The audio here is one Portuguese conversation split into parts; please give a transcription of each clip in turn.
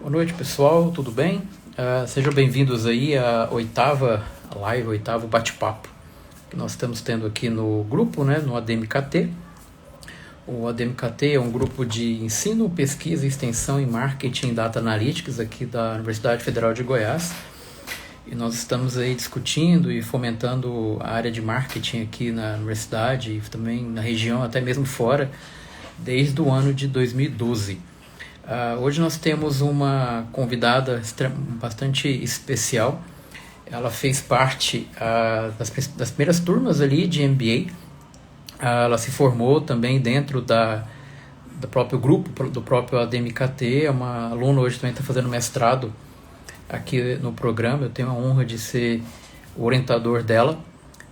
Boa noite, pessoal, tudo bem? Sejam bem-vindos aí à oitava live, oitavo bate-papo que nós estamos tendo aqui no grupo, né, no ADMKT. O ADMKT é um grupo de ensino, pesquisa, extensão em marketing e data analytics aqui da Universidade Federal de Goiás. E nós estamos aí discutindo e fomentando a área de marketing aqui na universidade e também na região, até mesmo fora, desde o ano de 2012. Hoje nós temos uma convidada bastante especial. Ela fez parte das primeiras turmas ali de MBA. Ela se formou também dentro do próprio grupo, do próprio ADMKT. É uma aluna hoje também está fazendo mestrado aqui no programa. Eu tenho a honra de ser o orientador dela.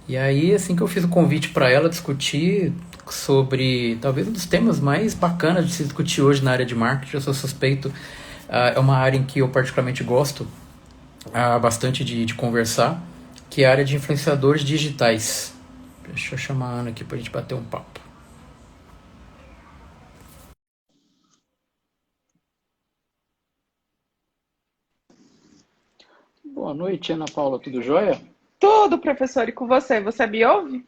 E aí, assim que eu fiz o convite para ela discutir sobre talvez um dos temas mais bacanas de se discutir hoje na área de marketing, eu sou suspeito, é uma área em que eu particularmente gosto bastante de conversar, que é a área de influenciadores digitais. Deixa eu chamar a Ana aqui para a gente bater um papo. Boa noite, Ana Paula, tudo jóia? Tudo, professor, e com você? Você me ouve?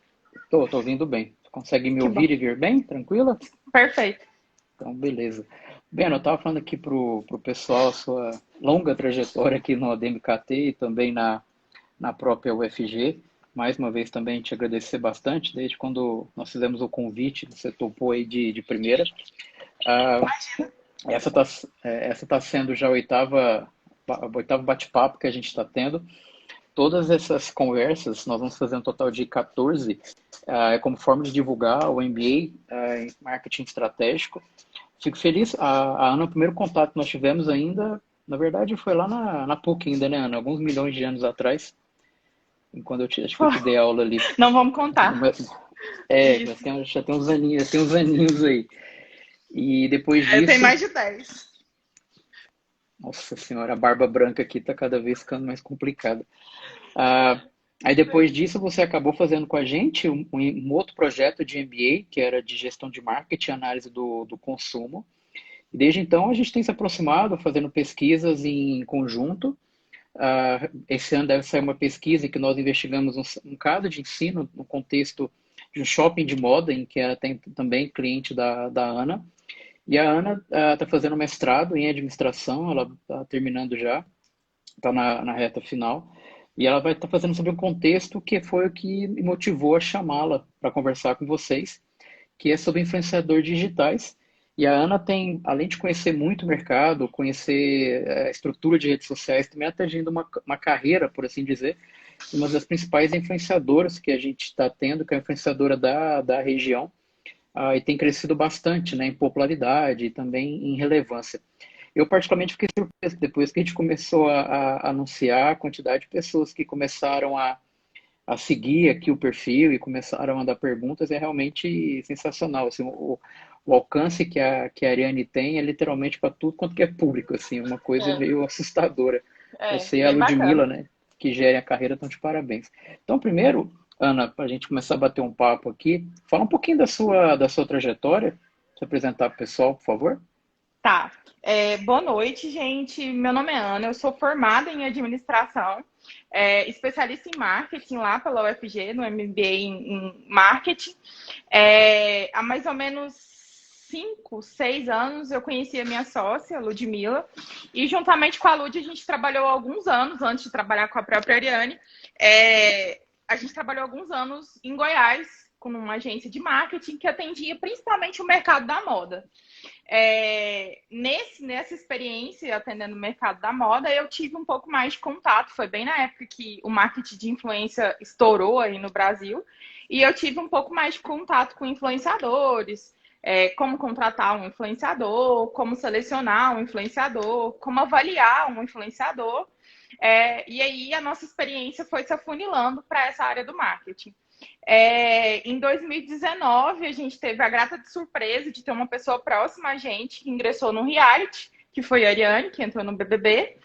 Tô ouvindo bem. Consegue me Que bom. ouvir e ver bem? Tranquila? Perfeito. Então, beleza. Bem, eu estava falando aqui pro pessoal a sua longa trajetória aqui no ADMKT e também na própria UFG. Mais uma vez também te agradecer bastante, desde quando nós fizemos o convite, você topou aí de primeira. Ah, essa tá sendo já o oitavo bate-papo que a gente está tendo. Todas essas conversas, nós vamos fazer um total de 14, como forma de divulgar o MBA em marketing estratégico. Fico feliz. A Ana, o primeiro contato que nós tivemos ainda, na verdade, foi lá na PUC ainda, né, Ana? Alguns milhões de anos atrás, quando acho que eu te dei aula ali. Não vamos contar. Isso. Já tem uns aninhos aí. E depois Eu tenho disso, mais de 10. nossa senhora, a barba branca aqui tá cada vez ficando mais complicada. Ah, Aí depois disso você acabou fazendo com a gente um outro projeto de MBA, que era de gestão de marketing e análise do consumo. E desde então a gente tem se aproximado, fazendo pesquisas em conjunto. Esse ano deve sair uma pesquisa em que nós investigamos um caso de ensino no contexto de um shopping de moda, em que ela tem também cliente da Ana. E a Ana está fazendo mestrado em administração, ela está terminando já, está na reta final. E ela vai estar fazendo sobre um contexto que foi o que me motivou a chamá-la para conversar com vocês, que é sobre influenciadores digitais. E a Ana tem, além de conhecer muito o mercado, conhecer a estrutura de redes sociais, também está agindo uma carreira, por assim dizer, uma das principais influenciadoras que a gente está tendo, que é a influenciadora da região, e tem crescido bastante, né, em popularidade e também em relevância. Eu particularmente fiquei surpreso depois que a gente começou a anunciar a quantidade de pessoas que começaram a seguir aqui o perfil e começaram a dar perguntas, é realmente sensacional. Assim, o alcance que a Ariane tem é literalmente para tudo quanto que é público, assim, uma coisa É, meio assustadora. Você e a bem Ludmilla, bacana. né, que gerem a carreira, estão de parabéns. Então, primeiro, Ana, para a gente começar a bater um papo aqui, fala um pouquinho da sua trajetória, se apresentar para o pessoal, por favor. Tá. Boa noite, gente. Meu nome é Ana, eu sou formada em administração, especialista em marketing lá pela UFG, no MBA em marketing. Há mais ou menos 5, 6 anos eu conheci a minha sócia, Ludmilla, e juntamente com a Lud a gente trabalhou alguns anos, antes de trabalhar com a própria Ariane, a gente trabalhou alguns anos em Goiás, com uma agência de marketing que atendia principalmente o mercado da moda. Nessa experiência atendendo o mercado da moda, eu tive um pouco mais de contato. Foi bem na época que o marketing de influência estourou aí no Brasil. E eu tive um pouco mais de contato com influenciadores, como contratar um influenciador, como selecionar um influenciador, como avaliar um influenciador. E aí a nossa experiência foi se afunilando para essa área do marketing. Em 2019, a gente teve a grata de surpresa de ter uma pessoa próxima a gente que ingressou no reality, que foi a Ariane, que entrou no BBB.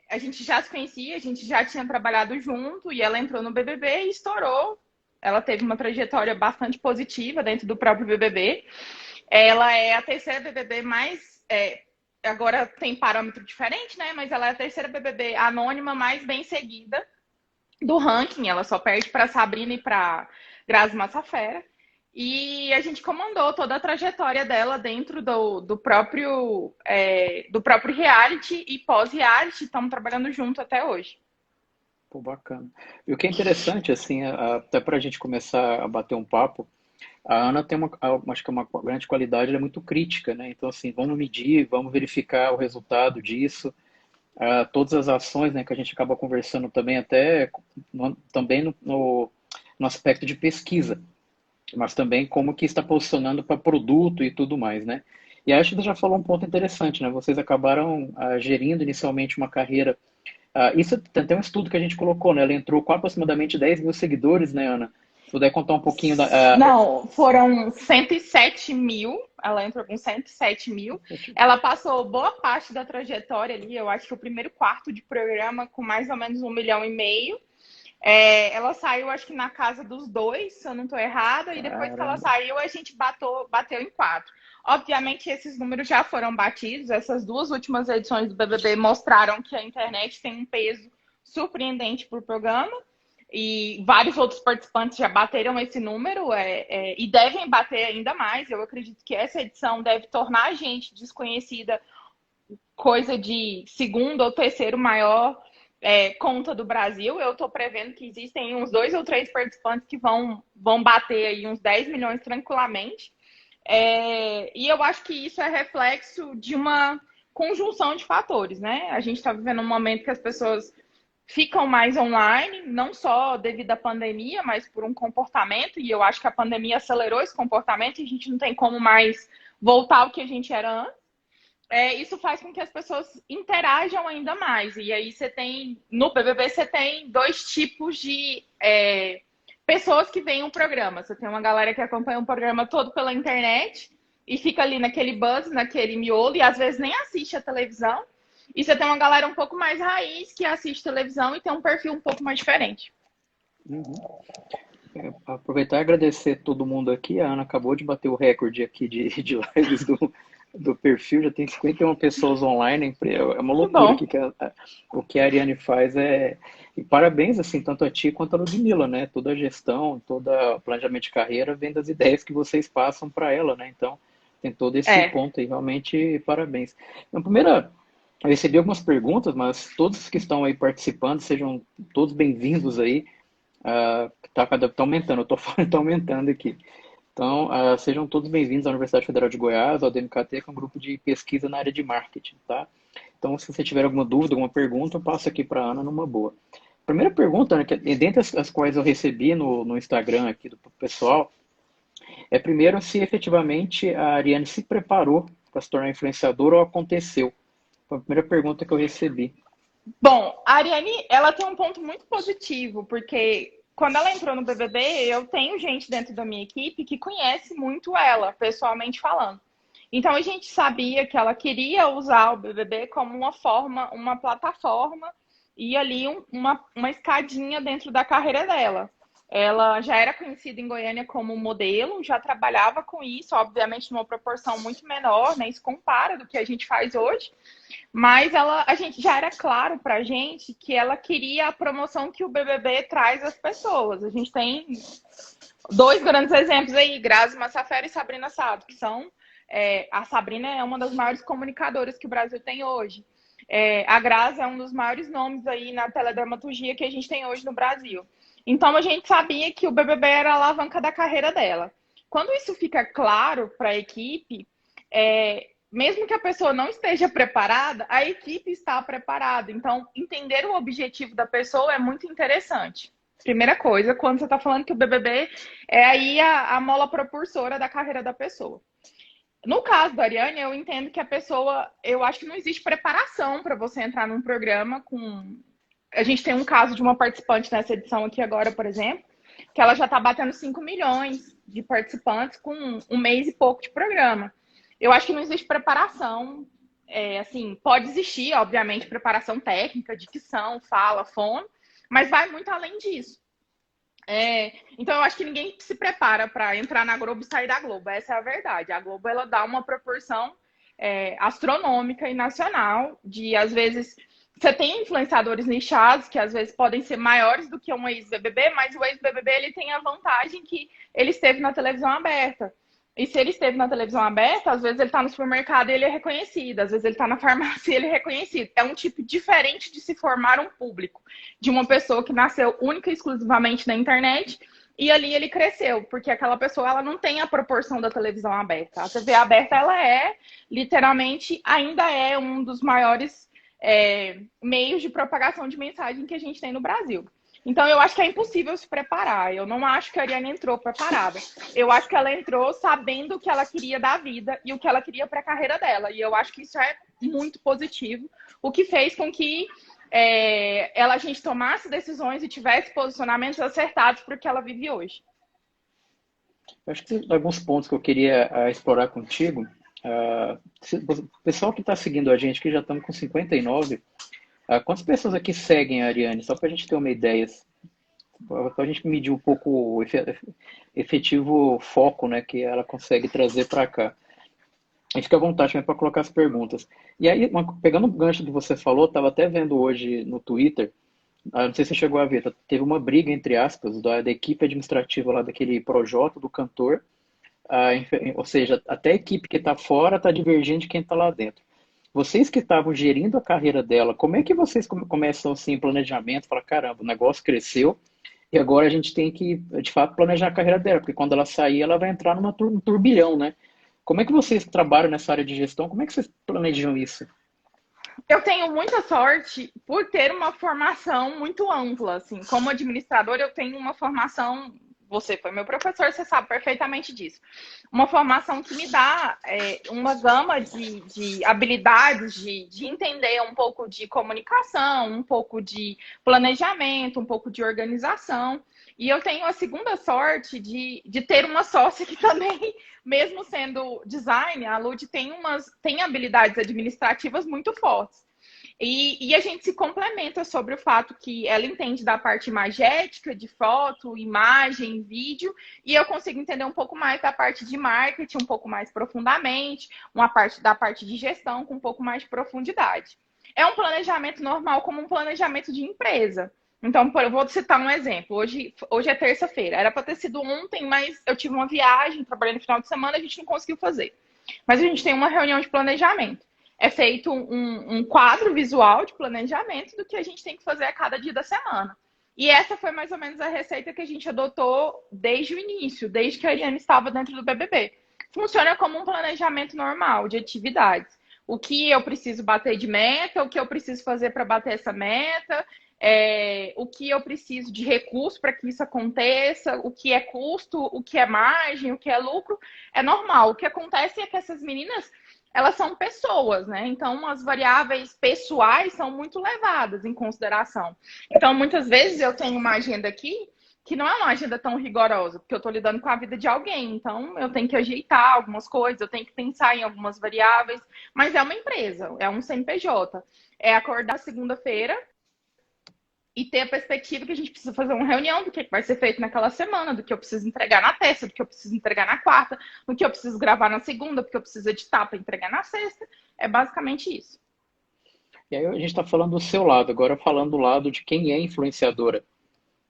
A gente já se conhecia, a gente já tinha trabalhado junto e ela entrou no BBB e estourou. Ela teve uma trajetória bastante positiva dentro do próprio BBB. Ela é a terceira BBB mais agora tem parâmetro diferente, né? Mas ela é a terceira BBB anônima mais bem seguida do ranking. Ela só perde para Sabrina e para Grazi Massafera. E a gente comandou toda a trajetória dela dentro do próprio reality e pós-reality. Estamos trabalhando junto até hoje. Pô, bacana. E o que é interessante, assim, até para a gente começar a bater um papo, a Ana tem acho que é uma grande qualidade, ela é muito crítica, né? Então, assim, vamos medir, vamos verificar o resultado disso, todas as ações, né, que a gente acaba conversando também, até também no aspecto de pesquisa, mas também como que está posicionando para produto e tudo mais, né? E acho que você já falou um ponto interessante, né? Vocês acabaram gerindo inicialmente uma carreira. Isso tem até um estudo que a gente colocou, né? Ela entrou com aproximadamente 10 mil seguidores, né, Ana? Se puder contar um pouquinho Não, foram 107 mil. Ela entrou com 107 mil. Ela passou boa parte da trajetória ali. Eu acho que o primeiro quarto de programa com mais ou menos 1,5 milhão. Ela saiu, acho que na casa dos 2, se eu não estou errada. E depois que ela Caramba. saiu, a gente bateu em 4. Obviamente, esses números já foram batidos. Essas duas últimas edições do BBB mostraram que a internet tem um peso surpreendente para o programa. E vários outros participantes já bateram esse número e devem bater ainda mais. Eu acredito que essa edição deve tornar a gente desconhecida, coisa de segundo ou terceiro maior conta do Brasil. Eu estou prevendo que existem uns 2 ou 3 participantes que vão bater aí uns 10 milhões tranquilamente. E eu acho que isso é reflexo de uma conjunção de fatores, né? A gente está vivendo um momento que as pessoas ficam mais online, não só devido à pandemia, mas por um comportamento, e eu acho que a pandemia acelerou esse comportamento e a gente não tem como mais voltar ao que a gente era antes. Isso faz com que as pessoas interajam ainda mais. E aí no BBB você tem 2 tipos de pessoas que veem o programa. Você tem uma galera que acompanha o programa todo pela internet e fica ali naquele buzz, naquele miolo, e às vezes nem assiste a televisão. E você tem uma galera um pouco mais raiz que assiste televisão e tem um perfil um pouco mais diferente. Uhum. Aproveitar e agradecer todo mundo aqui. A Ana acabou de bater o recorde aqui de lives do perfil, já tem 51 pessoas online. É uma Muito loucura bom. aqui o que a Ariane faz. E parabéns, assim, tanto a ti quanto a Ludmilla, né? Toda a gestão, todo o planejamento de carreira vem das ideias que vocês passam para ela, né? Então, tem todo esse ponto aí, realmente, parabéns. Então, primeiro, eu recebi algumas perguntas, mas todos que estão aí participando, sejam todos bem-vindos aí. Tá aumentando, eu tô falando, tá aumentando aqui. Então, sejam todos bem-vindos à Universidade Federal de Goiás, ao DMKT, que é um grupo de pesquisa na área de marketing, tá? Então, se você tiver alguma dúvida, alguma pergunta, eu passo aqui para a Ana numa boa. Primeira pergunta, né, que dentre as quais eu recebi no Instagram aqui do pessoal, primeiro se efetivamente a Ariane se preparou para se tornar influenciadora ou aconteceu. Foi a primeira pergunta que eu recebi. Bom, a Ariane, ela tem um ponto muito positivo, porque quando ela entrou no BBB, eu tenho gente dentro da minha equipe que conhece muito ela, pessoalmente falando. Então a gente sabia que ela queria usar o BBB como uma forma, uma plataforma e ali uma escadinha dentro da carreira dela. Ela já era conhecida em Goiânia como modelo, já trabalhava com isso, obviamente numa proporção muito menor, nem se compara do que a gente faz hoje. Mas a gente já era claro pra gente que ela queria a promoção que o BBB traz às pessoas. A gente tem 2 grandes exemplos aí, Grazi Massafera e Sabrina Sato, que são... a Sabrina é uma das maiores comunicadoras que o Brasil tem hoje. A Grazi é um dos maiores nomes aí na teledramaturgia que a gente tem hoje no Brasil. Então, a gente sabia que o BBB era a alavanca da carreira dela. Quando isso fica claro para a equipe, mesmo que a pessoa não esteja preparada, a equipe está preparada. Então, entender o objetivo da pessoa é muito interessante. Primeira coisa, quando você está falando que o BBB é aí a mola propulsora da carreira da pessoa. No caso da Ariane, eu entendo que a pessoa... Eu acho que não existe preparação para você entrar num programa com... A gente tem um caso de uma participante nessa edição aqui agora, por exemplo, que ela já está batendo 5 milhões de participantes com 1 mês e pouco de programa. Eu acho que não existe preparação. Assim, pode existir, obviamente, preparação técnica, dicção, fala, fono, mas vai muito além disso. Então, eu acho que ninguém se prepara para entrar na Globo e sair da Globo. Essa é a verdade. A Globo, ela dá uma proporção astronômica e nacional, de às vezes você tem influenciadores nichados que às vezes podem ser maiores do que um ex-BBB, mas o ex-BBB ele tem a vantagem que ele esteve na televisão aberta. E se ele esteve na televisão aberta, às vezes ele está no supermercado e ele é reconhecido, às vezes ele está na farmácia e ele é reconhecido. É um tipo diferente de se formar um público, de uma pessoa que nasceu única e exclusivamente na internet e ali ele cresceu, porque aquela pessoa ela não tem a proporção da televisão aberta. A TV aberta, ela é, literalmente, ainda é um dos maiores meios de propagação de mensagem que a gente tem no Brasil. Então, eu acho que é impossível se preparar. Eu não acho que a Ariane entrou preparada. Eu acho que ela entrou sabendo o que ela queria da vida e o que ela queria para a carreira dela. E eu acho que isso é muito positivo. O que fez com que a gente tomasse decisões e tivesse posicionamentos acertados para o que ela vive hoje. Eu acho que tem alguns pontos que eu queria explorar contigo. O pessoal que está seguindo a gente, que já estamos com 59, quantas pessoas aqui seguem a Ariane? Só para a gente ter uma ideia, para a gente medir um pouco o efetivo foco, né, que ela consegue trazer para cá. A gente fica à vontade para colocar as perguntas. E aí, pegando o gancho que você falou, estava até vendo hoje no Twitter, não sei se você chegou a ver, teve uma briga, entre aspas, da equipe administrativa lá daquele Projota, do cantor, ou seja, até a equipe que está fora está divergindo de quem está lá dentro. Vocês que estavam gerindo a carreira dela, como é que vocês começam assim, planejamento? Fala, caramba, o negócio cresceu e agora a gente tem que, de fato, planejar a carreira dela, porque quando ela sair, ela vai entrar num turbilhão, né? Como é que vocês trabalham nessa área de gestão? Como é que vocês planejam isso? Eu tenho muita sorte por ter uma formação muito ampla, assim. Como administrador, eu tenho uma formação. Você foi meu professor, você sabe perfeitamente disso. Uma formação que me dá uma gama de habilidades, de entender um pouco de comunicação, um pouco de planejamento, um pouco de organização. E eu tenho a segunda sorte de ter uma sócia que também, mesmo sendo design, a Lud tem habilidades administrativas muito fortes. E a gente se complementa sobre o fato que ela entende da parte imagética, de foto, imagem, vídeo, e eu consigo entender um pouco mais da parte de marketing, um pouco mais profundamente, da parte de gestão com um pouco mais de profundidade. É um planejamento normal como um planejamento de empresa. Então, eu vou citar um exemplo. Hoje é terça-feira. Era para ter sido ontem, mas eu tive uma viagem, trabalhei no final de semana, a gente não conseguiu fazer. Mas a gente tem uma reunião de planejamento. É feito um quadro visual de planejamento do que a gente tem que fazer a cada dia da semana. E essa foi mais ou menos a receita que a gente adotou desde o início, desde que a Ariane estava dentro do BBB. Funciona como um planejamento normal de atividades. O que eu preciso bater de meta, o que eu preciso fazer para bater essa meta, o que eu preciso de recurso para que isso aconteça, o que é custo, o que é margem, o que é lucro, é normal. O que acontece é que essas meninas, elas são pessoas, né? Então, as variáveis pessoais são muito levadas em consideração. Então, muitas vezes eu tenho uma agenda aqui que não é uma agenda tão rigorosa, porque eu estou lidando com a vida de alguém. Então, eu tenho que ajeitar algumas coisas, eu tenho que pensar em algumas variáveis, mas é uma empresa, é um CNPJ. É acordar segunda-feira e ter a perspectiva que a gente precisa fazer uma reunião do que vai ser feito naquela semana, do que eu preciso entregar na terça, do que eu preciso entregar na quarta, do que eu preciso gravar na segunda, porque eu preciso editar para entregar na sexta. É basicamente isso. E aí a gente está falando do seu lado, agora falando do lado de quem é influenciadora.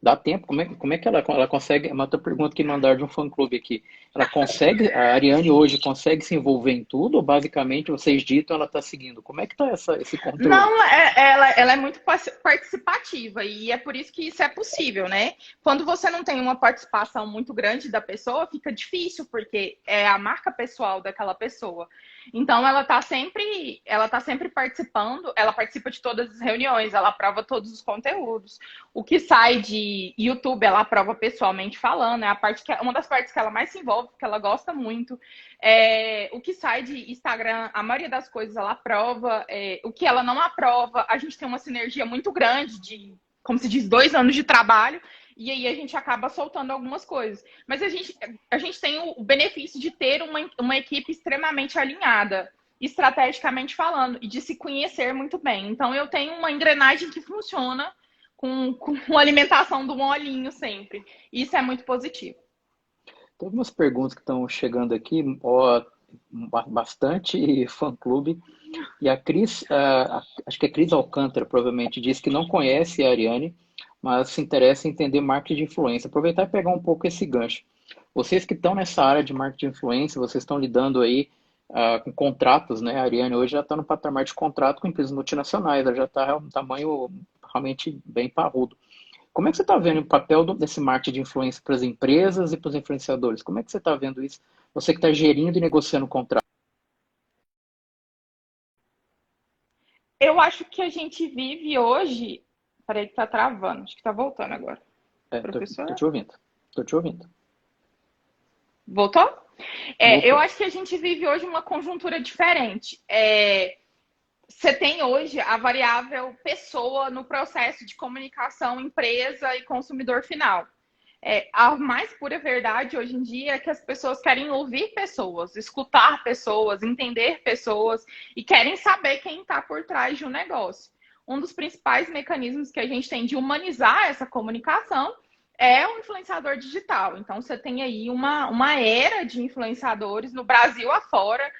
Dá tempo? Como é que ela consegue? É uma outra pergunta que mandaram de um fã-clube aqui. Ela consegue, a Ariane hoje consegue se envolver em tudo, ou basicamente vocês ditam ela está seguindo? Como é que está esse controle? Não, ela é muito participativa e é por isso que isso é possível, né? Quando você não tem uma participação muito grande da pessoa, fica difícil, porque é a marca pessoal daquela pessoa. Então ela tá sempre participando, ela participa de todas as reuniões, ela aprova todos os conteúdos. O que sai de YouTube, ela aprova pessoalmente falando, uma das partes que ela mais se envolve, porque ela gosta muito. O que sai de Instagram, a maioria das coisas ela aprova. O que ela não aprova, a gente tem uma sinergia muito grande de, como se diz, 2 anos de trabalho. E aí a gente acaba soltando algumas coisas. Mas a gente tem o benefício de ter uma equipe extremamente alinhada, estrategicamente falando, e de se conhecer muito bem. Então eu tenho uma engrenagem que funciona com a alimentação do molinho sempre. Isso é muito positivo. Tem algumas perguntas que estão chegando aqui. Ó, bastante fã-clube. E a Cris, acho que a Cris Alcântara provavelmente disse que não conhece a Ariane, mas se interessa em entender marketing de influência. Aproveitar e pegar um pouco esse gancho. Vocês que estão nessa área de marketing de influência, vocês estão lidando aí com contratos, né? A Ariane hoje já está no patamar de contrato com empresas multinacionais, ela já está um tamanho realmente bem parrudo. Como é que você está vendo o papel desse marketing de influência para as empresas e para os influenciadores? Como é que você está vendo isso? Você que está gerindo e negociando contrato. Eu acho que a gente vive hoje. Peraí, que tá travando. Acho que tá voltando agora. Tô Professor? te ouvindo. Tô te ouvindo. Voltou? Eu Voltou. acho que a gente vive hoje uma conjuntura diferente. Você tem hoje a variável pessoa no processo de comunicação empresa e consumidor final. A mais pura verdade hoje em dia é que as pessoas querem ouvir pessoas, escutar pessoas, entender pessoas e querem saber quem está por trás de um negócio. Um dos principais mecanismos que a gente tem de humanizar essa comunicação é o influenciador digital. Então, você tem aí uma era de influenciadores no Brasil afora.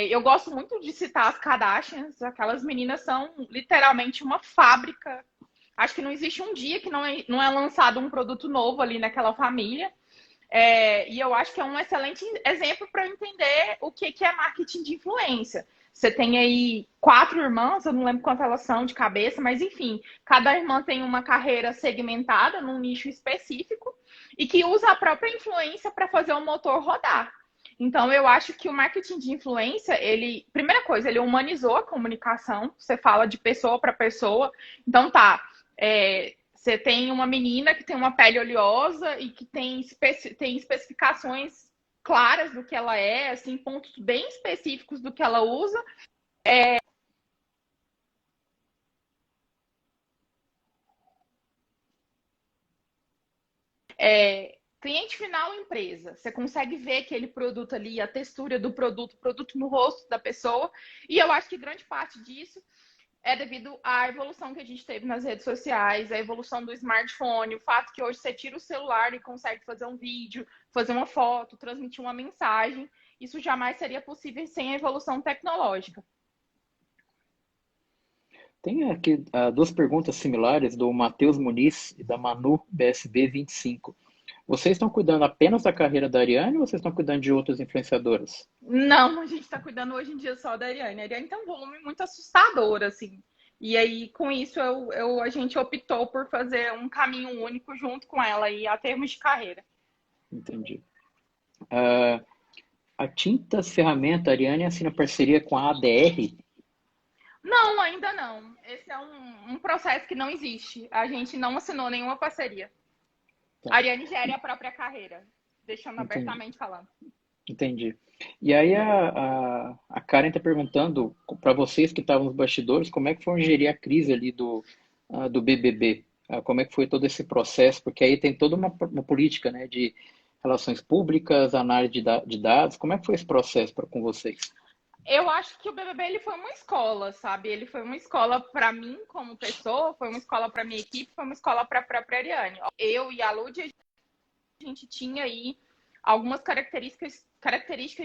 Eu gosto muito de citar as Kardashians, aquelas meninas são literalmente uma fábrica. Acho que não existe um dia que não é lançado um produto novo ali naquela família. E eu acho que é um excelente exemplo para entender o que é marketing de influência. Você tem aí 4 irmãs, eu não lembro quantas elas são de cabeça, mas enfim, cada irmã tem uma carreira segmentada num nicho específico e que usa a própria influência para fazer o motor rodar. Então, eu acho que o marketing de influência, primeira coisa, ele humanizou a comunicação. Você fala de pessoa para pessoa. Então, tá. Você tem uma menina que tem uma pele oleosa e que tem especificações claras do que ela é, assim, pontos bem específicos do que ela usa. Cliente final, empresa. Você consegue ver aquele produto ali, a textura do produto, produto no rosto da pessoa. E eu acho que grande parte disso é devido à evolução que a gente teve nas redes sociais, a evolução do smartphone, o fato que hoje você tira o celular e consegue fazer um vídeo, fazer uma foto, transmitir uma mensagem. Isso jamais seria possível sem a evolução tecnológica. Tem aqui duas perguntas similares do Matheus Muniz e da Manu BSB 25. Vocês estão cuidando apenas da carreira da Ariane ou vocês estão cuidando de outras influenciadoras? Não, a gente está cuidando hoje em dia só da Ariane. A Ariane tem um volume muito assustador, assim. E aí, com isso, a gente optou por fazer um caminho único junto com ela aí, a termos de carreira. Entendi. A Tintas Ferramenta, a Ariane assina parceria com a ADR? Não, ainda não. Esse é um processo que não existe. A gente não assinou nenhuma parceria. Tá. A Ariane gere a própria carreira, deixando Entendi. abertamente falando. Entendi. E aí a Karen está perguntando para vocês que estavam nos bastidores, como é que foi gerir a crise ali do BBB? Como é que foi todo esse processo? Porque aí tem toda uma política, né, de relações públicas, análise de dados. Como é que foi esse processo com vocês? Eu acho que o BBB ele foi uma escola, sabe? Ele foi uma escola para mim como pessoa, foi uma escola para minha equipe, foi uma escola para a própria Ariane. Eu e a Lud, a gente tinha aí algumas características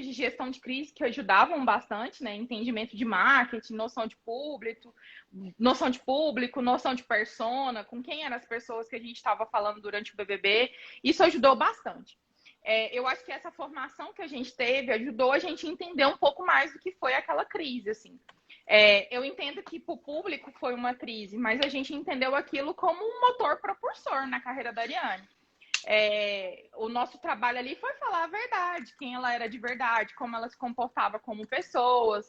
de gestão de crise que ajudavam bastante, né? Entendimento de marketing, noção de público, noção de persona, com quem eram as pessoas que a gente estava falando durante o BBB. Isso ajudou bastante. Eu acho que essa formação que a gente teve ajudou a gente a entender um pouco mais do que foi aquela crise, assim. Eu entendo que para o público foi uma crise, mas a gente entendeu aquilo como um motor propulsor na carreira da Ariane. O nosso trabalho ali foi falar a verdade, quem ela era de verdade, como ela se comportava como pessoa,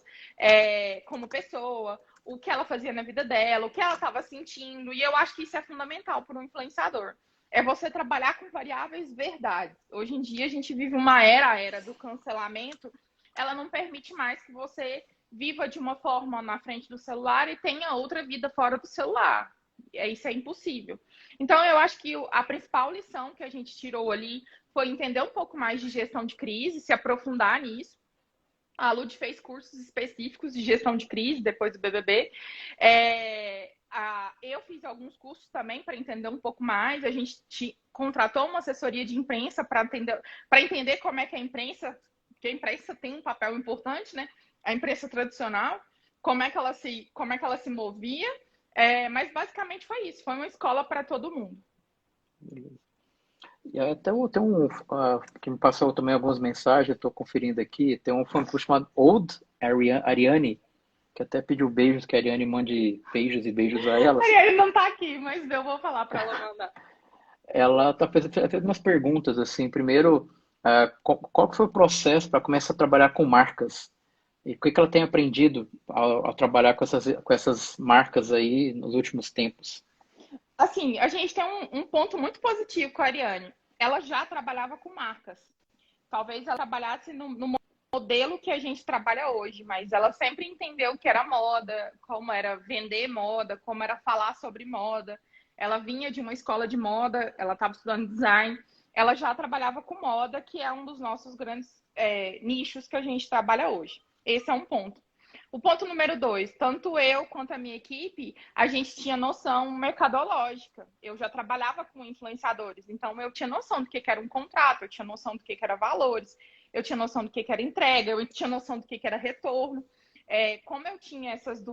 o que ela fazia na vida dela, o que ela estava sentindo, e eu acho que isso é fundamental para um influenciador. É você trabalhar com variáveis verdades. Hoje em dia a gente vive uma era, a era do cancelamento, ela não permite mais que você viva de uma forma na frente do celular e tenha outra vida fora do celular. Isso é impossível. Então, eu acho que a principal lição que a gente tirou ali foi entender um pouco mais de gestão de crise, se aprofundar nisso. A Lud fez cursos específicos de gestão de crise depois do BBB. Eu fiz alguns cursos também para entender um pouco mais. A gente contratou uma assessoria de imprensa para entender como é que a imprensa porque a imprensa tem um papel importante, né? A imprensa tradicional, como é que ela se movia, mas basicamente foi isso, foi uma escola para todo mundo. E até tem que me passou também algumas mensagens, estou conferindo aqui, tem um fã-clube chamado Old Ariane, que até pediu beijos, que a Ariane mande beijos e beijos a ela. A Ariane não está aqui, mas eu vou falar para ela mandar. Ela está fazendo umas perguntas, assim, primeiro, qual que foi o processo para começar a trabalhar com marcas? E o que ela tem aprendido ao trabalhar com essas marcas aí nos últimos tempos? Assim, a gente tem um ponto muito positivo com a Ariane. Ela já trabalhava com marcas. Talvez ela trabalhasse no modelo que a gente trabalha hoje, mas ela sempre entendeu o que era moda, como era vender moda, como era falar sobre moda. Ela vinha de uma escola de moda, ela estava estudando design, ela já trabalhava com moda, que é um dos nossos grandes nichos que a gente trabalha hoje. Esse é um ponto. O ponto número 2, tanto eu quanto a minha equipe, a gente tinha noção mercadológica. Eu já trabalhava com influenciadores, então eu tinha noção do que era um contrato, eu tinha noção do que era valores, eu tinha noção do que era entrega, eu tinha noção do que era retorno. Como eu tinha essas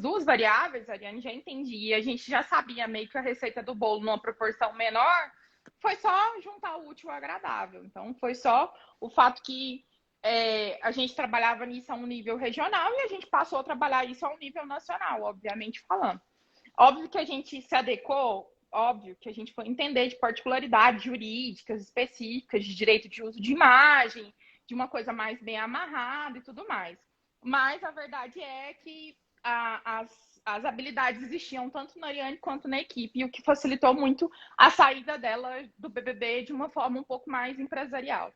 duas variáveis, a Ariane já entendia, a gente já sabia meio que a receita do bolo numa proporção menor, foi só juntar o útil ao agradável. Então, foi só o fato que a gente trabalhava nisso a um nível regional e a gente passou a trabalhar isso a um nível nacional, obviamente falando. Óbvio que a gente se adequou, óbvio que a gente foi entender de particularidades jurídicas específicas, de direito de uso de imagem, de uma coisa mais bem amarrada e tudo mais. Mas a verdade é que as habilidades existiam tanto na Ariane quanto na equipe, e o que facilitou muito a saída dela do BBB de uma forma um pouco mais empresarial.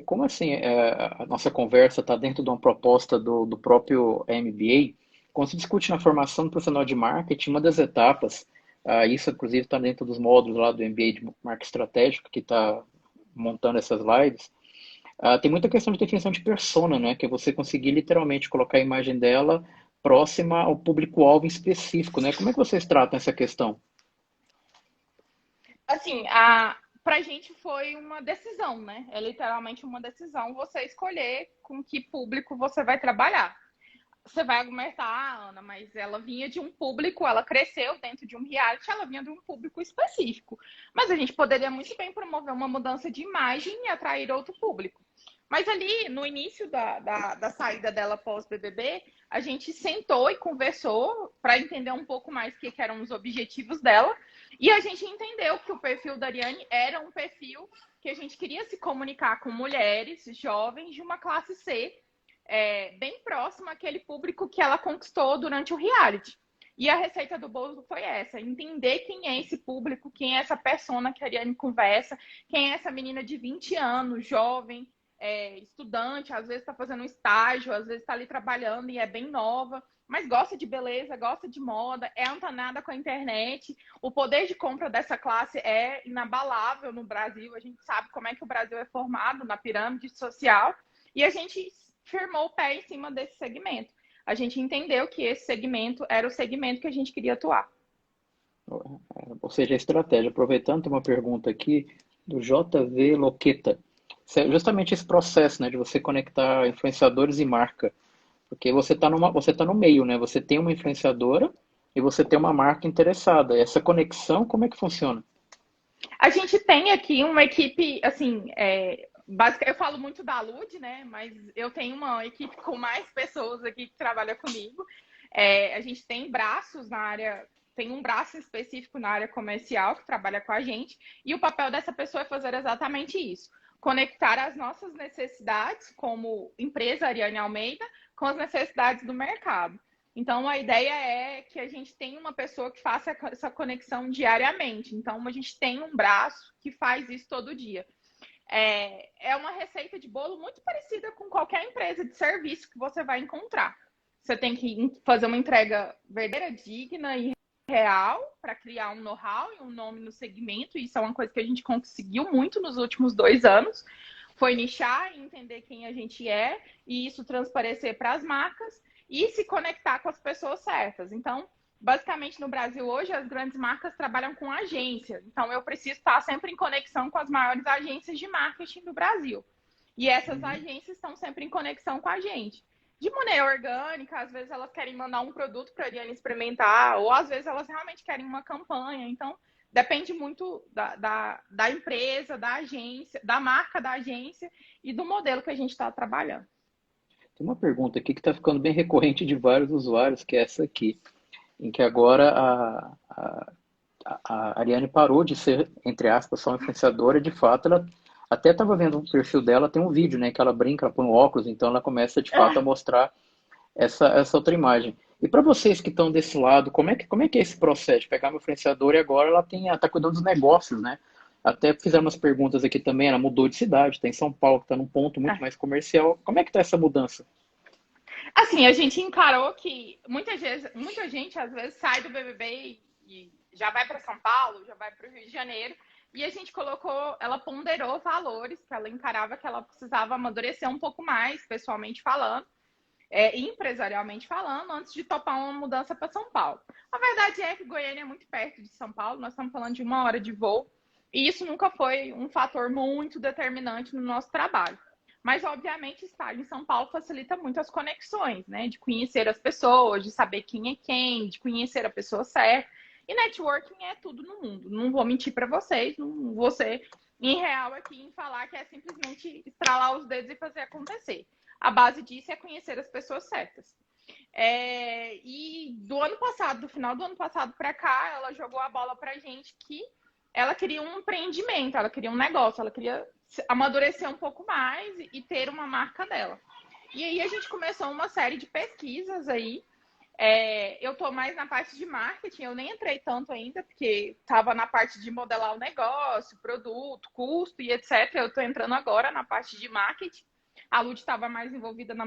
Como assim a nossa conversa está dentro de uma proposta do próprio MBA? Quando se discute na formação do profissional de marketing, uma das etapas, isso inclusive está dentro dos módulos lá do MBA de marketing estratégico, que está montando essas lives, tem muita questão de definição de persona, né? Que é você conseguir literalmente colocar a imagem dela próxima ao público-alvo em específico, né? Como é que vocês tratam essa questão? Assim, pra gente foi uma decisão, né? É literalmente uma decisão você escolher com que público você vai trabalhar. Você vai argumentar, Ana, mas ela vinha de um público, ela cresceu dentro de um reality, ela vinha de um público específico. Mas a gente poderia muito bem promover uma mudança de imagem e atrair outro público. Mas ali, no início da saída dela pós-BBB, a gente sentou e conversou para entender um pouco mais o que eram os objetivos dela. E a gente entendeu que o perfil da Ariane era um perfil que a gente queria se comunicar com mulheres jovens de uma classe C, bem próxima àquele público que ela conquistou durante o reality. E a receita do bolo foi essa: entender quem é esse público, quem é essa persona que a Ariane conversa, quem é essa menina de 20 anos, jovem, estudante, às vezes está fazendo um estágio, às vezes está ali trabalhando e é bem nova, mas gosta de beleza, gosta de moda, é antenada com a internet. O poder de compra dessa classe é inabalável no Brasil. A gente sabe como é que o Brasil é formado na pirâmide social e a gente firmou o pé em cima desse segmento. A gente entendeu que esse segmento era o segmento que a gente queria atuar. Ou seja, a estratégia. Aproveitando, tem uma pergunta aqui do JV Loqueta. Justamente esse processo, né, de você conectar influenciadores e marca. Porque você tá no meio, né? Você tem uma influenciadora e você tem uma marca interessada. Essa conexão, como é que funciona? A gente tem aqui uma equipe, assim, eu falo muito da Lud, né? Mas eu tenho uma equipe com mais pessoas aqui que trabalham comigo. A gente tem braços na área, tem um braço específico na área comercial que trabalha com a gente, e o papel dessa pessoa é fazer exatamente isso: conectar as nossas necessidades como empresa Ariane Almeida com as necessidades do mercado. Então, a ideia é que a gente tenha uma pessoa que faça essa conexão diariamente. Então, a gente tem um braço que faz isso todo dia. É uma receita de bolo muito parecida com qualquer empresa de serviço que você vai encontrar. Você tem que fazer uma entrega verdadeira, digna e real para criar um know-how e um nome no segmento. Isso é uma coisa que a gente conseguiu muito nos últimos 2 anos. Foi nichar e entender quem a gente é, e isso transparecer para as marcas e se conectar com as pessoas certas. Então, basicamente, no Brasil hoje, as grandes marcas trabalham com agência. Então, eu preciso estar sempre em conexão com as maiores agências de marketing do Brasil. E essas Uhum. agências estão sempre em conexão com a gente. De maneira orgânica, às vezes elas querem mandar um produto para a Ariane experimentar, ou às vezes elas realmente querem uma campanha. Então, depende muito da empresa, da agência, da marca da agência e do modelo que a gente está trabalhando. Tem uma pergunta aqui que está ficando bem recorrente de vários usuários, que é essa aqui, em que agora a Ariane parou de ser, entre aspas, só influenciadora, de fato, ela até estava vendo o perfil dela, tem um vídeo, né, que ela brinca, ela põe um óculos, então ela começa de fato a mostrar essa outra imagem. E para vocês que estão desse lado, como é que é esse processo de pegar uma influenciadora e agora ela está cuidando dos negócios, né? Até fizeram umas perguntas aqui também, ela mudou de cidade, está em São Paulo, está num ponto muito mais comercial. Como é que está essa mudança? Assim, a gente encarou que muita gente às vezes sai do BBB e já vai para São Paulo, já vai para o Rio de Janeiro, e a gente colocou, ela ponderou valores que ela encarava que ela precisava amadurecer um pouco mais, pessoalmente falando, empresarialmente falando, antes de topar uma mudança para São Paulo. A verdade é que Goiânia é muito perto de São Paulo, nós estamos falando de 1 hora de voo, e isso nunca foi um fator muito determinante no nosso trabalho. Mas, obviamente, estar em São Paulo facilita muito as conexões, né? De conhecer as pessoas, de saber quem é quem, de conhecer a pessoa certa. E networking é tudo no mundo. Não vou mentir para vocês, não vou ser em real aqui em falar que é simplesmente estralar os dedos e fazer acontecer. A base disso é conhecer as pessoas certas. E do ano passado, do final do ano passado para cá, ela jogou a bola pra gente que ela queria um empreendimento, ela queria um negócio, ela queria amadurecer um pouco mais e ter uma marca dela. E aí a gente começou uma série de pesquisas aí. Eu estou mais na parte de marketing, eu nem entrei tanto ainda, porque estava na parte de modelar o negócio, produto, custo e etc. Eu estou entrando agora na parte de marketing. A Lud estava mais envolvida na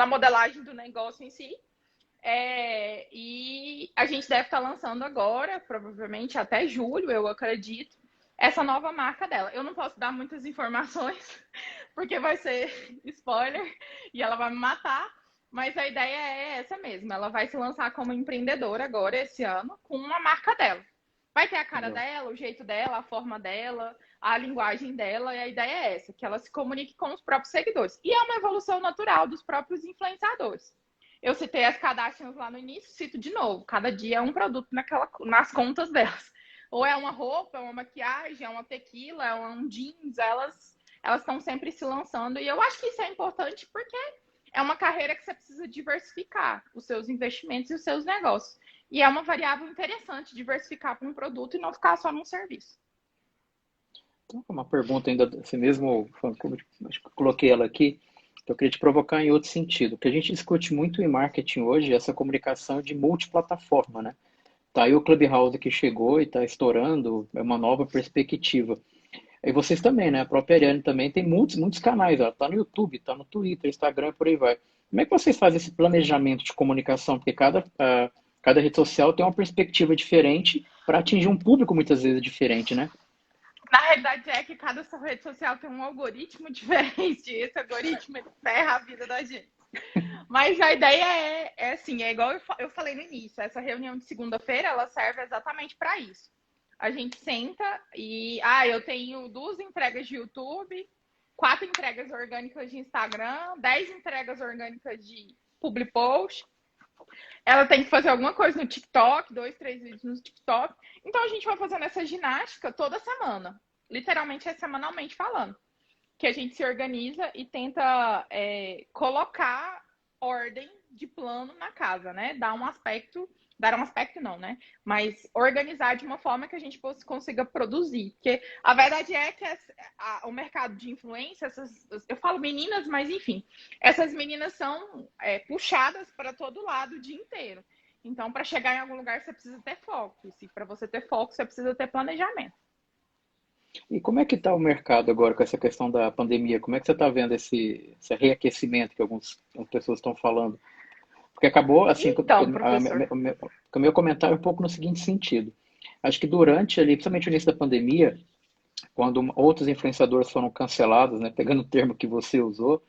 modelagem do negócio em si. E a gente deve estar lançando agora, provavelmente até julho, eu acredito, essa nova marca dela. Eu não posso dar muitas informações, porque vai ser spoiler e ela vai me matar, mas a ideia é essa mesmo. Ela vai se lançar como empreendedora agora, esse ano, com uma marca dela. Vai ter a cara Legal. dela, o jeito dela, a forma dela, a linguagem dela, e a ideia é essa, que ela se comunique com os próprios seguidores. E é uma evolução natural dos próprios influenciadores. Eu citei as Kardashians lá no início, cito de novo. Cada dia é um produto nas contas delas. Ou é uma roupa, é uma maquiagem, é uma tequila, é um jeans. Elas estão sempre se lançando. E eu acho que isso é importante porque é uma carreira que você precisa diversificar os seus investimentos e os seus negócios. E é uma variável interessante diversificar para um produto e não ficar só num serviço. Então, uma pergunta ainda, você mesmo, acho que eu coloquei ela aqui, que eu queria te provocar em outro sentido. O que a gente discute muito em marketing hoje é essa comunicação de multiplataforma, né? Tá aí o Clubhouse que chegou e está estourando, é uma nova perspectiva. E vocês também, né? A própria Ariane também tem muitos canais, ela tá no YouTube, tá no Twitter, Instagram, por aí vai. Como é que vocês fazem esse planejamento de comunicação? Porque cada rede social tem uma perspectiva diferente para atingir um público muitas vezes diferente, né? Na realidade, é que cada rede social tem um algoritmo diferente. Esse algoritmo ele ferra a vida da gente. Mas a ideia é assim, é igual eu falei no início, essa reunião de segunda-feira, ela serve exatamente para isso. A gente senta e, eu tenho 2 entregas de YouTube, 4 entregas orgânicas de Instagram, 10 entregas orgânicas de public post. Ela tem que fazer alguma coisa no TikTok, 2, 3 vídeos no TikTok. Então a gente vai fazendo essa ginástica toda semana. Literalmente é semanalmente falando. Que a gente se organiza e tenta colocar ordem de plano na casa, né? Dar um aspecto não, né? Mas organizar de uma forma que a gente consiga produzir. Porque a verdade é que o mercado de influência, eu falo meninas, mas enfim, essas meninas são puxadas para todo lado o dia inteiro. Então, para chegar em algum lugar, você precisa ter foco. E se para você ter foco, você precisa ter planejamento. E como é que está o mercado agora com essa questão da pandemia? Como é que você está vendo esse reaquecimento que algumas pessoas estão falando? Porque acabou, assim, Então, professor. o meu comentário é um pouco no seguinte sentido. Acho que durante ali, principalmente o início da pandemia, quando outros influenciadores foram cancelados, né, pegando o termo que você usou,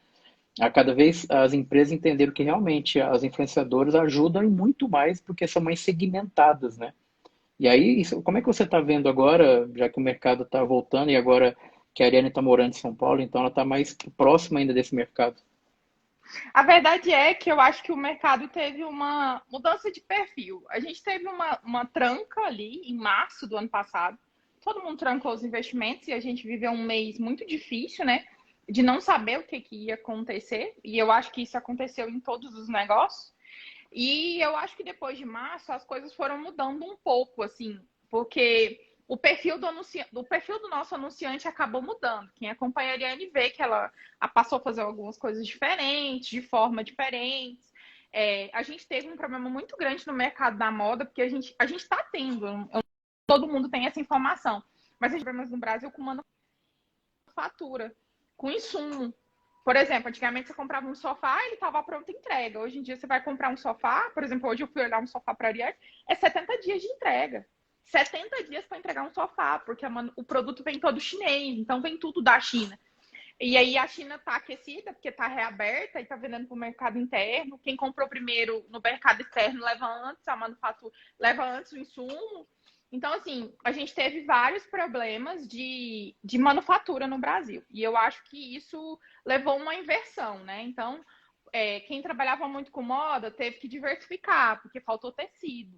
a cada vez as empresas entenderam que realmente as influenciadoras ajudam e muito mais porque são mais segmentadas, né? E aí, como é que você está vendo agora, já que o mercado está voltando e agora que a Ariane está morando em São Paulo, então ela está mais próxima ainda desse mercado. A verdade é que eu acho que o mercado teve uma mudança de perfil. A gente teve uma tranca ali em março do ano passado. Todo mundo trancou os investimentos e a gente viveu um mês muito difícil, né? De não saber o que ia acontecer. E eu acho que isso aconteceu em todos os negócios. E eu acho que depois de março as coisas foram mudando um pouco, assim, porque o perfil do nosso anunciante acabou mudando. Quem acompanha a Ariane vê que ela passou a fazer algumas coisas diferentes, de forma diferente. A gente teve um problema muito grande no mercado da moda, porque a gente está tendo, todo mundo tem essa informação, mas a gente tem problemas no Brasil com manufatura, com insumo. Por exemplo, antigamente você comprava um sofá, ele estava pronto entrega. Hoje em dia você vai comprar um sofá, por exemplo, hoje eu fui olhar um sofá para a Ariane, é 70 dias de entrega. 70 dias para entregar um sofá, porque o produto vem todo chinês, então vem tudo da China. E aí a China está aquecida, porque está reaberta e está vendendo para o mercado interno. Quem comprou primeiro no mercado externo leva antes a manufatura, leva antes o insumo. Então, assim, a gente teve vários problemas de manufatura no Brasil. E eu acho que isso levou uma inversão, né? Então, quem trabalhava muito com moda teve que diversificar, porque faltou tecido.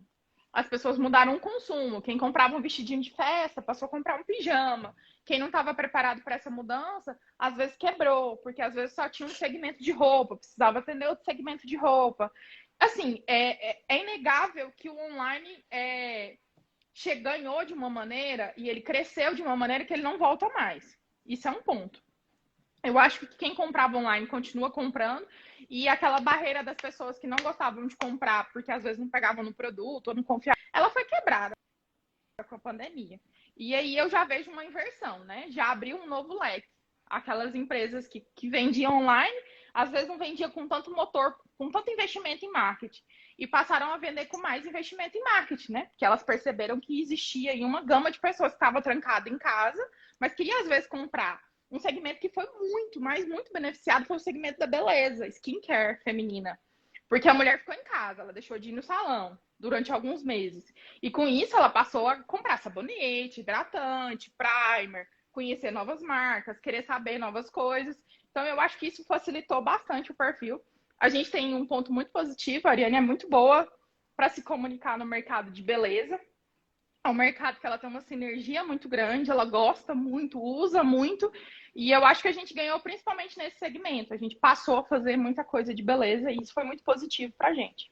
As pessoas mudaram o consumo. Quem comprava um vestidinho de festa passou a comprar um pijama. Quem não estava preparado para essa mudança, às vezes quebrou, porque às vezes só tinha um segmento de roupa, precisava atender outro segmento de roupa. Assim, é inegável que o online ganhou de uma maneira e ele cresceu de uma maneira que ele não volta mais. Isso é um ponto. Eu acho que quem comprava online continua comprando e aquela barreira das pessoas que não gostavam de comprar porque às vezes não pegavam no produto ou não confiavam, ela foi quebrada com a pandemia. E aí eu já vejo uma inversão, né? Já abriu um novo leque. Aquelas empresas que vendiam online, às vezes não vendiam com tanto motor, com tanto investimento em marketing. E passaram a vender com mais investimento em marketing, né? Porque elas perceberam que existia aí uma gama de pessoas que estavam trancadas em casa, mas queria às vezes comprar. Um segmento que foi muito, mas muito beneficiado foi o segmento da beleza, skincare feminina. Porque a mulher ficou em casa, ela deixou de ir no salão durante alguns meses. E com isso ela passou a comprar sabonete, hidratante, primer, conhecer novas marcas, querer saber novas coisas. Então eu acho que isso facilitou bastante o perfil. A gente tem um ponto muito positivo, a Ariane é muito boa para se comunicar no mercado de beleza. É um mercado que ela tem uma sinergia muito grande, ela gosta muito, usa muito, e eu acho que a gente ganhou principalmente nesse segmento. A gente passou a fazer muita coisa de beleza e isso foi muito positivo pra gente.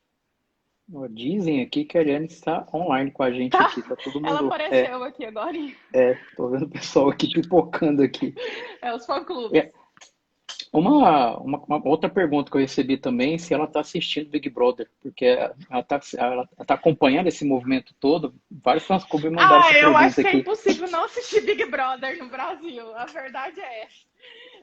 Dizem aqui que a Ariane está online com a gente Tá? aqui, tá todo Ela mundo. apareceu aqui agora. Tô vendo o pessoal aqui pipocando aqui. É os fã-clubes. É, uma outra pergunta que eu recebi também, se ela está assistindo Big Brother, porque ela tá acompanhando esse movimento todo. Vários fãs clubes mandaram essa Eu acho pergunta que é aqui. impossível não assistir Big Brother no Brasil. A verdade é essa.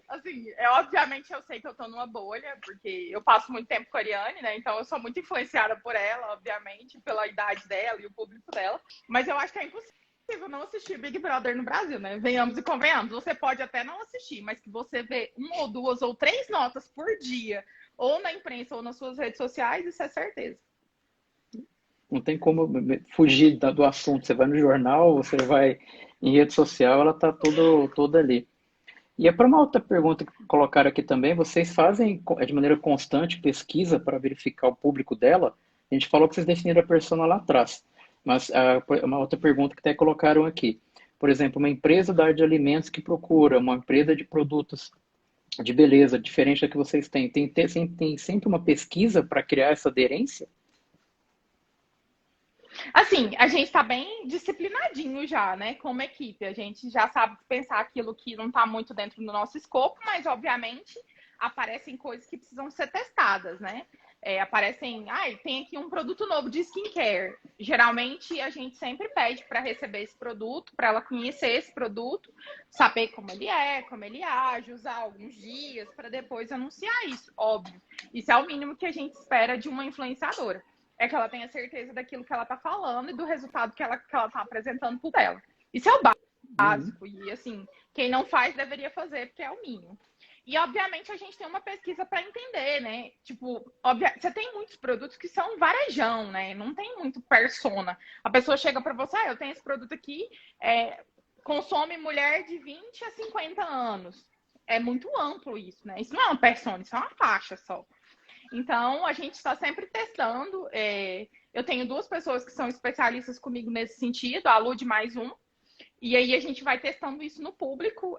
Assim, obviamente eu sei que eu tô numa bolha, porque eu passo muito tempo com a Ariane, né? Então eu sou muito influenciada por ela, obviamente, pela idade dela e o público dela. Mas eu acho que é impossível não assistir Big Brother no Brasil, né? Venhamos e convenhamos. Você pode até não assistir, mas que você vê uma ou duas ou três notas por dia, ou na imprensa ou nas suas redes sociais, isso é certeza. Não tem como fugir do assunto. Você vai no jornal, você vai em rede social, ela está toda ali. E é para uma outra pergunta que colocaram aqui também, vocês fazem de maneira constante pesquisa para verificar o público dela? A gente falou que vocês definiram a persona lá atrás, mas uma outra pergunta que até colocaram aqui. Por exemplo, uma empresa da área de alimentos que procura uma empresa de produtos de beleza diferente da que vocês têm, tem sempre uma pesquisa para criar essa aderência? Assim, a gente está bem disciplinadinho já, né, como equipe. A gente já sabe pensar aquilo que não está muito dentro do nosso escopo, mas obviamente aparecem coisas que precisam ser testadas, né? Aparecem, tem aqui um produto novo de skincare. Geralmente a gente sempre pede para receber esse produto, para ela conhecer esse produto, saber como ele age, usar alguns dias para depois anunciar isso. Óbvio, isso é o mínimo que a gente espera de uma influenciadora. É que ela tenha certeza daquilo que ela está falando e do resultado que ela está apresentando para ela. Isso é o básico. E, assim, quem não faz deveria fazer, porque é o mínimo. E, obviamente, a gente tem uma pesquisa para entender, né? Tipo, você tem muitos produtos que são varejão, né? Não tem muito persona. A pessoa chega para você, eu tenho esse produto aqui, consome mulher de 20 a 50 anos. É muito amplo isso, né? Isso não é uma persona, isso é uma faixa só. Então, a gente está sempre testando. Eu tenho 2 pessoas que são especialistas comigo nesse sentido, a Lud mais um. E aí a gente vai testando isso no público.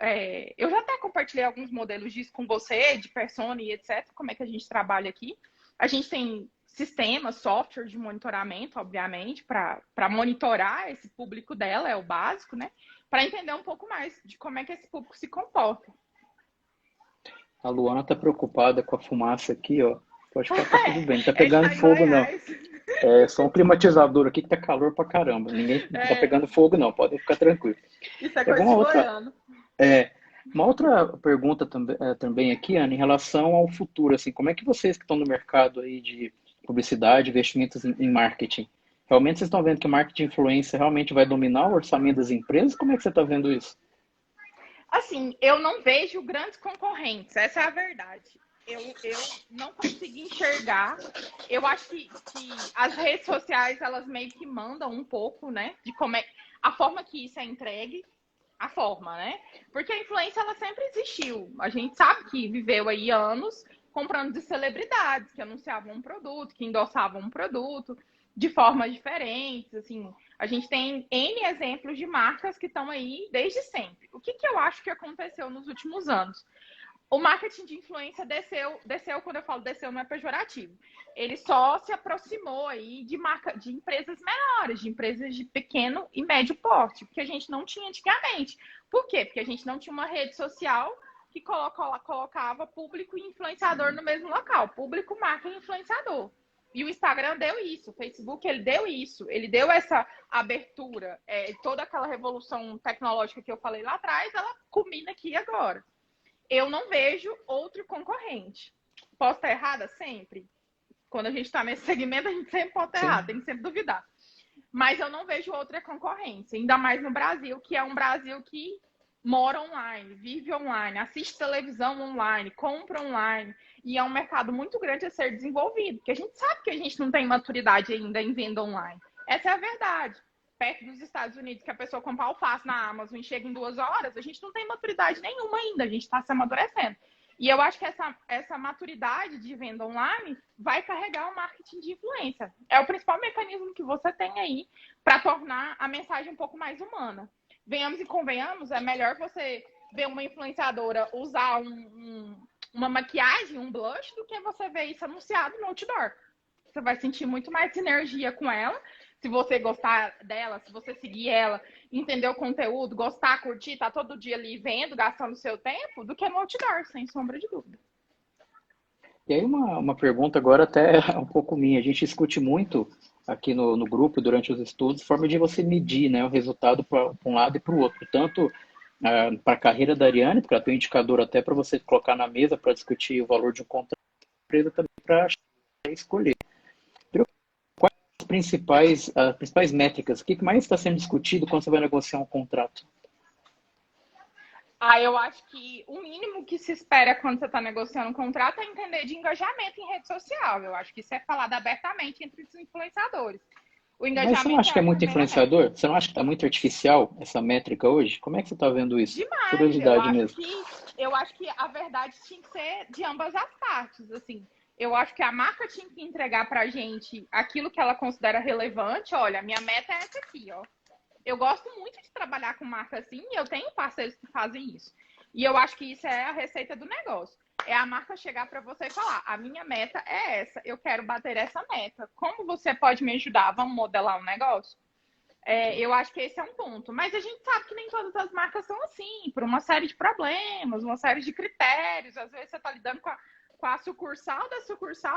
Eu já até compartilhei alguns modelos disso com você, de persona e etc. Como é que a gente trabalha aqui. A gente tem sistemas, software de monitoramento, obviamente, para monitorar esse público dela, é o básico, né? Para entender um pouco mais de como é que esse público se comporta. A Luana tá preocupada com a fumaça aqui, ó. Pode ficar, tá tudo bem. Não tá pegando fogo, não. É só um climatizador aqui que tá calor pra caramba. Ninguém tá pegando fogo, não. Podem ficar tranquilos. Isso é coisa de goiano. Uma outra pergunta também aqui, Ana, em relação ao futuro, assim, como é que vocês que estão no mercado aí de publicidade, investimentos em marketing, realmente vocês estão vendo que o marketing de influência realmente vai dominar o orçamento das empresas? Como é que você está vendo isso? Assim, eu não vejo grandes concorrentes, essa é a verdade. Eu não consigo enxergar. Eu acho que as redes sociais, elas meio que mandam um pouco, né? De como é a forma que isso é entregue, a forma, né? Porque a influência, ela sempre existiu. A gente sabe que viveu aí anos comprando de celebridades que anunciavam um produto, que endossavam um produto de formas diferentes, assim. A gente tem N exemplos de marcas que estão aí desde sempre. O que eu acho que aconteceu nos últimos anos? O marketing de influência desceu, quando eu falo desceu, não é pejorativo. Ele só se aproximou aí de empresas menores, de empresas de pequeno e médio porte, que a gente não tinha antigamente. Por quê? Porque a gente não tinha uma rede social que colocava público e influenciador no mesmo local. Público, marca e influenciador. E o Instagram deu isso, o Facebook ele deu isso, ele deu essa abertura, toda aquela revolução tecnológica que eu falei lá atrás, ela culmina aqui agora. Eu não vejo outro concorrente. Posso estar errada sempre? Quando a gente está nesse segmento, a gente sempre pode estar errada, tem que sempre duvidar. Mas eu não vejo outra concorrência, ainda mais no Brasil, que é um Brasil que mora online, vive online, assiste televisão online, compra online, e é um mercado muito grande a ser desenvolvido, porque a gente sabe que a gente não tem maturidade ainda em venda online. Essa é a verdade. Perto dos Estados Unidos, que a pessoa compra alface na Amazon e chega em 2 horas, a gente não tem maturidade nenhuma ainda, a gente está se amadurecendo. E eu acho que essa maturidade de venda online vai carregar o marketing de influência. É o principal mecanismo que você tem aí para tornar a mensagem um pouco mais humana. Venhamos e convenhamos, é melhor você ver uma influenciadora usar uma maquiagem, um blush, do que você ver isso anunciado no outdoor. Você vai sentir muito mais sinergia com ela. Se você gostar dela, se você seguir ela, entender o conteúdo, gostar, curtir, tá todo dia ali vendo, gastando seu tempo, do que no outdoor, sem sombra de dúvida. E aí uma pergunta agora até um pouco minha. A gente discute muito aqui no grupo, durante os estudos, forma de você medir, né, o resultado para um lado e para o outro. Tanto para a carreira da Ariane, porque ela tem um indicador até para você colocar na mesa para discutir o valor de um contrato, empresa também para escolher. As principais métricas, o que mais está sendo discutido quando você vai negociar um contrato? Eu acho que o mínimo que se espera quando você está negociando um contrato é entender de engajamento em rede social. Eu acho que isso é falado abertamente entre os influenciadores. Mas você não acha que é muito influenciador? Você não acha que está muito artificial essa métrica hoje? Como é que você está vendo isso? Demais. Curiosidade mesmo. Eu acho que a verdade tinha que ser de ambas as partes, assim. Eu acho que a marca tinha que entregar pra gente aquilo que ela considera relevante. Olha, a minha meta é essa aqui, ó. Eu gosto muito de trabalhar com marca assim e eu tenho parceiros que fazem isso. E eu acho que isso é a receita do negócio. É a marca chegar para você e falar: a minha meta é essa, eu quero bater essa meta. Como você pode me ajudar? Vamos modelar um negócio? Eu acho que esse é um ponto. Mas a gente sabe que nem todas as marcas são assim, por uma série de problemas, uma série de critérios. Às vezes você está lidando com a sucursal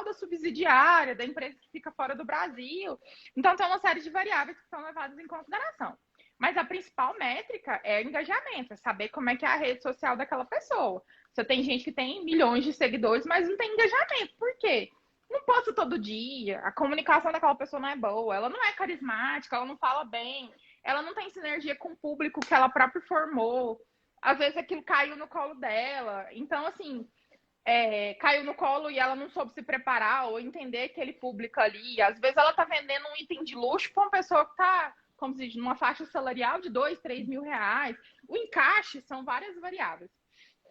da subsidiária, da empresa que fica fora do Brasil. Então, tem uma série de variáveis que são levadas em consideração. Mas a principal métrica é o engajamento, é saber como é que é a rede social daquela pessoa. Você tem gente que tem milhões de seguidores, mas não tem engajamento. Por quê? Não posta todo dia, a comunicação daquela pessoa não é boa, ela não é carismática, ela não fala bem, ela não tem sinergia com o público que ela própria formou. Às vezes aquilo caiu no colo dela. Então, assim, caiu no colo e ela não soube se preparar ou entender aquele público ali. Às vezes ela tá vendendo um item de luxo para uma pessoa que tá como se diz, numa faixa salarial de 2, 3 mil reais. O encaixe são várias variáveis.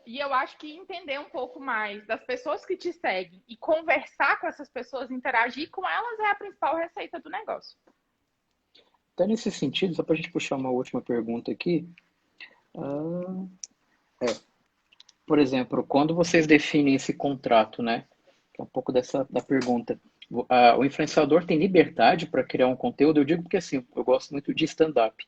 E eu acho que entender um pouco mais das pessoas que te seguem e conversar com essas pessoas, interagir com elas é a principal receita do negócio. Até nesse sentido, só para a gente puxar uma última pergunta aqui, ah, por exemplo, quando vocês definem esse contrato, né? Que é um pouco da pergunta. O influenciador tem liberdade para criar um conteúdo? Eu digo porque assim, eu gosto muito de stand-up.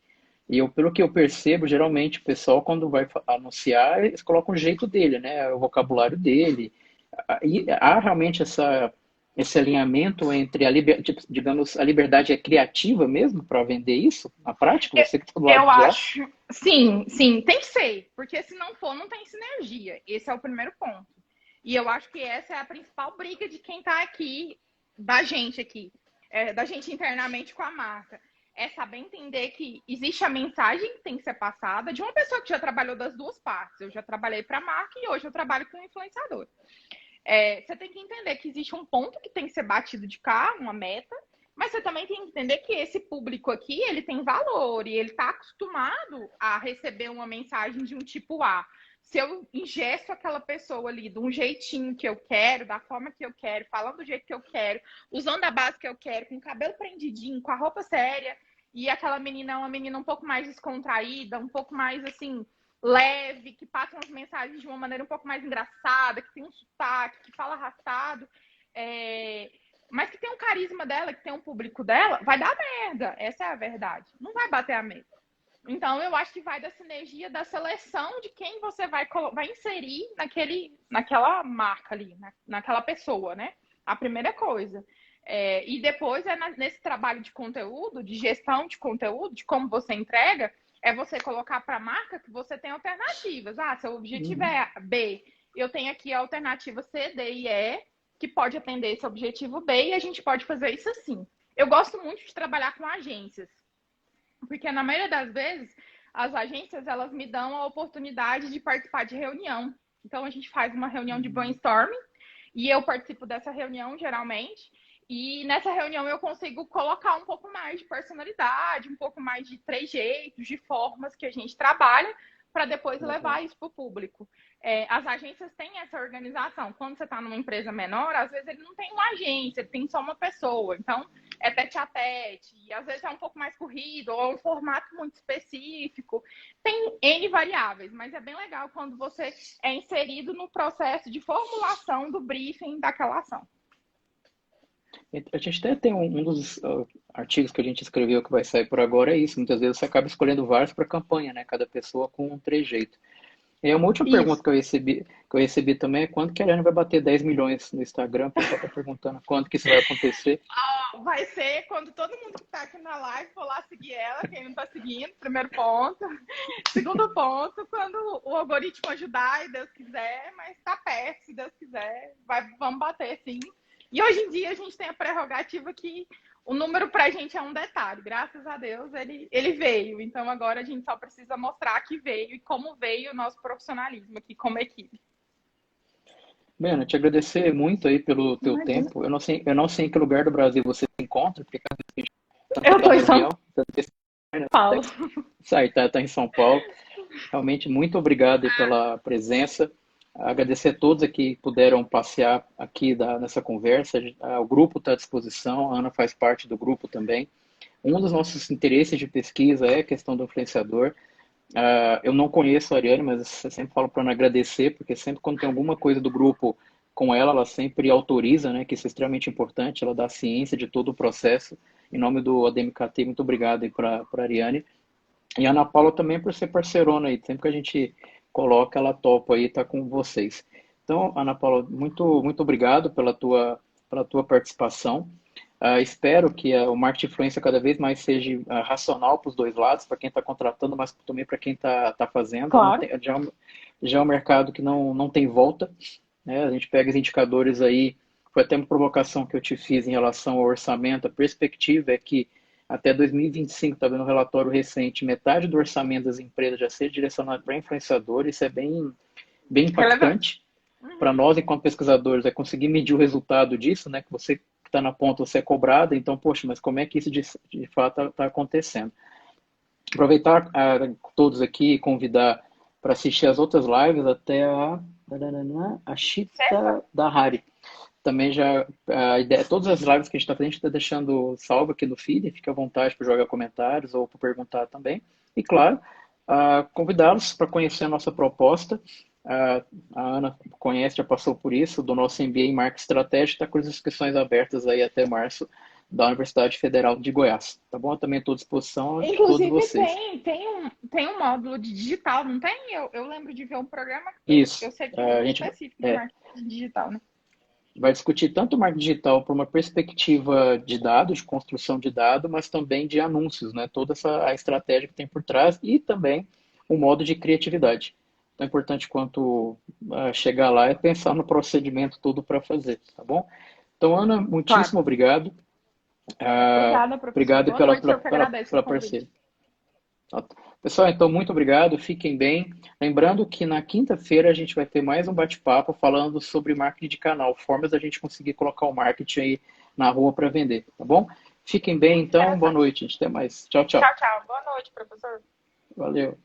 E eu, pelo que eu percebo, geralmente o pessoal, quando vai anunciar, eles colocam o jeito dele, né? O vocabulário dele. E há realmente esse alinhamento entre digamos, a liberdade é criativa mesmo para vender isso na prática? Você que está do lado Eu de lá? acho, sim, sim, tem que ser, porque se não for, não tem sinergia. Esse é o primeiro ponto. E eu acho que essa é a principal briga de quem está aqui, aqui, da gente internamente com a marca. É saber entender que existe a mensagem que tem que ser passada de uma pessoa que já trabalhou das duas partes. Eu já trabalhei para a marca e hoje eu trabalho com influenciador. Você tem que entender que existe um ponto que tem que ser batido de cá, uma meta, mas você também tem que entender que esse público aqui, ele tem valor e ele está acostumado a receber uma mensagem de um tipo A. Se eu ingesto aquela pessoa ali de um jeitinho que eu quero, da forma que eu quero, falando do jeito que eu quero, usando a base que eu quero, com o cabelo prendidinho, com a roupa séria, e aquela menina é uma menina um pouco mais descontraída, um pouco mais assim, leve, que passa umas mensagens de uma maneira um pouco mais engraçada, que tem um sotaque, que fala arrastado, mas que tem um carisma dela, que tem um público dela, vai dar merda. Essa é a verdade. Não vai bater a meta. Então, eu acho que vai da sinergia da seleção de quem você vai inserir naquela marca ali, naquela pessoa, né? A primeira coisa. E depois nesse trabalho de conteúdo, de gestão de conteúdo, de como você entrega, é você colocar para a marca que você tem alternativas. Seu objetivo é B, eu tenho aqui a alternativa C, D e E, que pode atender esse objetivo B, e a gente pode fazer isso assim. Eu gosto muito de trabalhar com agências, porque na maioria das vezes, as agências, elas me dão a oportunidade de participar de reunião. Então, a gente faz uma reunião de brainstorming, e eu participo dessa reunião, geralmente, e nessa reunião eu consigo colocar um pouco mais de personalidade, um pouco mais de trejeitos, de formas que a gente trabalha, para depois levar isso para o público. As agências têm essa organização. Quando você está numa empresa menor, às vezes ele não tem uma agência, ele tem só uma pessoa. Então, é tete a tete, e às vezes é um pouco mais corrido, ou é um formato muito específico. Tem N variáveis, mas é bem legal quando você é inserido no processo de formulação do briefing daquela ação. A gente até tem um dos artigos que a gente escreveu que vai sair por agora, é isso. Muitas vezes você acaba escolhendo vários para campanha, né? Cada pessoa com um trejeito. E uma última pergunta que eu recebi também é quando que a Ariane vai bater 10 milhões no Instagram? O pessoal está perguntando quando que isso vai acontecer. Vai ser quando todo mundo que está aqui na live for lá seguir ela, quem não está seguindo, primeiro ponto. Segundo ponto, quando o algoritmo ajudar, e Deus quiser, mas está perto, se Deus quiser, vamos bater sim. E hoje em dia a gente tem a prerrogativa que o número para a gente é um detalhe. Graças a Deus ele veio. Então agora a gente só precisa mostrar que veio e como veio o nosso profissionalismo aqui como equipe. Breno, te agradecer muito aí pelo teu tempo. Eu não sei em que lugar do Brasil você se encontra, porque cada vez que a gente Eu estou em São Paulo. Tá em São Paulo. Realmente, muito obrigado aí pela presença. Agradecer a todos aqui que puderam passear aqui nessa conversa. O grupo está à disposição, a Ana faz parte do grupo também. Um dos nossos interesses de pesquisa é a questão do influenciador. Eu não conheço a Ariane, mas eu sempre falo para Ana agradecer, porque sempre quando tem alguma coisa do grupo com ela, ela sempre autoriza, né, que isso é extremamente importante, ela dá ciência de todo o processo. Em nome do ADMKT, muito obrigado aí para a Ariane. E a Ana Paula também por ser parceirona aí, sempre que a gente coloca, ela topa aí, tá com vocês. Então, Ana Paula, muito, muito obrigado pela tua participação. Espero que o marketing influência cada vez mais seja racional para os dois lados, para quem está contratando, mas também para quem está fazendo. Claro. Já é um mercado que não tem volta, né? A gente pega os indicadores aí, foi até uma provocação que eu te fiz em relação ao orçamento, a perspectiva é que até 2025, está vendo um relatório recente, metade do orçamento das empresas já ser direcionado para influenciadores, isso é bem impactante para nós, enquanto pesquisadores, é conseguir medir o resultado disso, né? Que você que está na ponta, você é cobrado, então, poxa, mas como é que isso de fato está acontecendo? Aproveitar todos aqui e convidar para assistir as outras lives até a Sexta? Chita da Hari. Também já a ideia, todas as lives que a gente está fazendo, a gente está deixando salvo aqui no feed, fica à vontade para jogar comentários ou para perguntar também. E claro, convidá-los para conhecer a nossa proposta. A Ana conhece, já passou por isso, do nosso MBA em Marketing Estratégico, está com as inscrições abertas aí até março da Universidade Federal de Goiás. Tá bom? Eu também estou à disposição de todos Inclusive, vocês. tem um módulo de digital, não tem? Eu lembro de ver um programa, Isso. eu sei que tem um A gente específico de é, marketing digital, né? vai discutir tanto o marketing digital por uma perspectiva de dados, de construção de dados, mas também de anúncios, né? Toda essa a estratégia que tem por trás e também o modo de criatividade. Então, é importante quanto chegar lá é pensar no procedimento todo para fazer, tá bom? Então, Ana, Claro. muitíssimo obrigado. Obrigada, professor. Obrigado Boa pela, noite, pela, eu que pela, agradeço o pela convite. parceria. Pessoal, então, muito obrigado, fiquem bem. Lembrando que na quinta-feira a gente vai ter mais um bate-papo falando sobre marketing de canal, formas da gente conseguir colocar o marketing aí na rua para vender, tá bom? Fiquem bem, Muito então, boa interessante. noite, gente. Até mais. Tchau, tchau. Tchau, tchau. Boa noite, professor. Valeu.